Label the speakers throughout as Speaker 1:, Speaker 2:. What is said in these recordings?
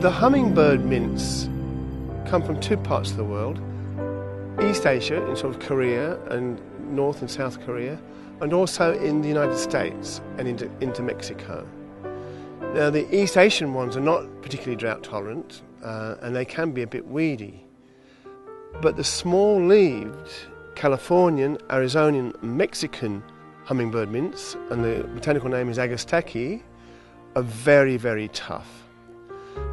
Speaker 1: The hummingbird mints come from two parts of the world. East Asia, in sort of Korea and North and South Korea, and also in the United States and into Mexico. Now, the East Asian ones are not particularly drought tolerant, and they can be a bit weedy. But the small-leaved Californian, Arizonian, Mexican hummingbird mints, and the botanical name is Agastache, are very, very tough.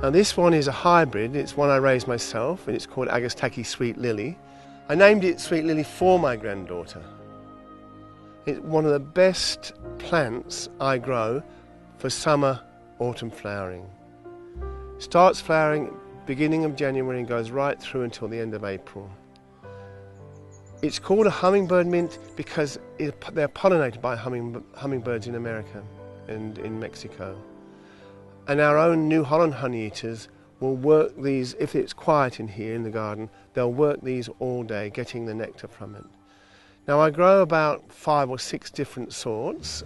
Speaker 1: Now, this one is a hybrid. It's one I raised myself, and it's called Agastache Sweet Lily. I named it Sweet Lily for my granddaughter. It's one of the best plants I grow for summer, autumn flowering. Starts flowering beginning of January and goes right through until the end of April. It's called a hummingbird mint because they're pollinated by hummingbirds in America and in Mexico. And our own New Holland honeyeaters will work these, if it's quiet in here in the garden, they'll work these all day, getting the nectar from it. Now, I grow about 5 or 6 different sorts.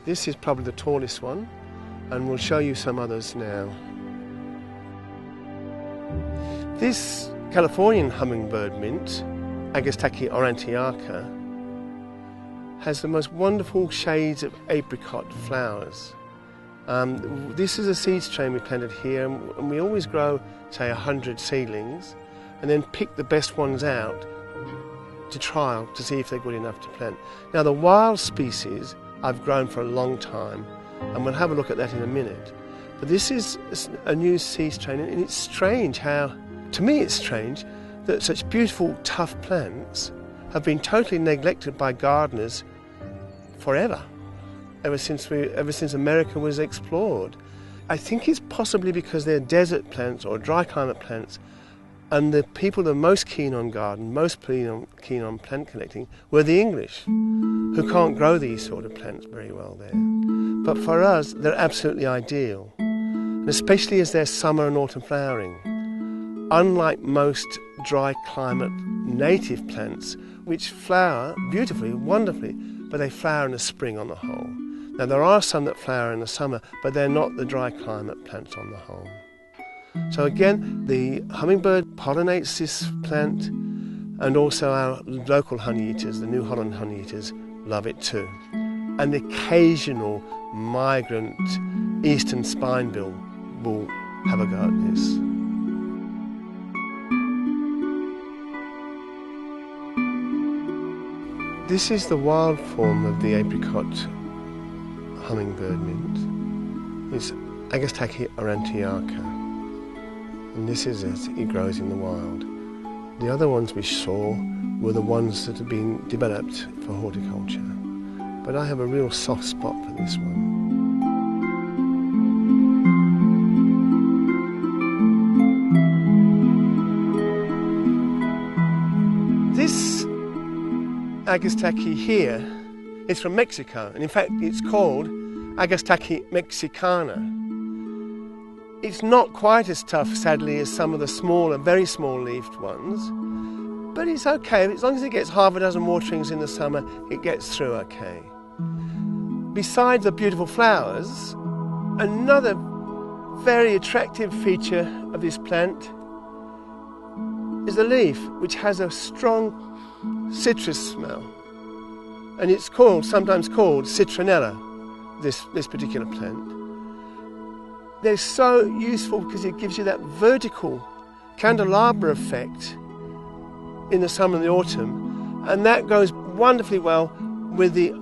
Speaker 1: This is probably the tallest one, and we'll show you some others now. This Californian hummingbird mint, Agastache aurantiaca, has the most wonderful shades of apricot flowers. This is a seed strain we planted here, and we always grow, say, 100 seedlings, and then pick the best ones out to trial to see if they're good enough to plant. Now, the wild species I've grown for a long time, and we'll have a look at that in a minute. But this is a new seed strain, and it's strange how, to me it's strange, that such beautiful, tough plants have been totally neglected by gardeners forever, ever since America was explored. I think it's possibly because they're desert plants or dry climate plants, and the people that are most keen on garden, most keen on plant collecting, were the English, who can't grow these sort of plants very well there. But for us, they're absolutely ideal, and especially as they're summer and autumn flowering. Unlike most dry climate native plants, which flower beautifully, wonderfully, but they flower in the spring on the whole. Now, there are some that flower in the summer, but they're not the dry climate plants on the whole. So again, the hummingbird pollinates this plant, and also our local honeyeaters, the New Holland honeyeaters, love it too. And the occasional migrant eastern spinebill will have a go at this. This is the wild form of the apricot hummingbird mint. It's Agastache aurantiaca, and this is as it grows in the wild. The other ones we saw were the ones that have been developed for horticulture, but I have a real soft spot for this one. This Agastache here is from Mexico, and in fact it's called Agastache mexicana. It's not quite as tough, sadly, as some of the smaller, very small-leafed ones, but it's okay. As long as it gets half a dozen waterings in the summer, it gets through okay. Besides the beautiful flowers, another very attractive feature of this plant is the leaf, which has a strong citrus smell, and it's sometimes called citronella, this particular plant. They're so useful because it gives you that vertical candelabra effect in the summer and the autumn, and that goes wonderfully well with the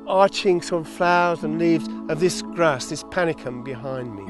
Speaker 1: arching sort of flowers and leaves of this grass, this panicum behind me.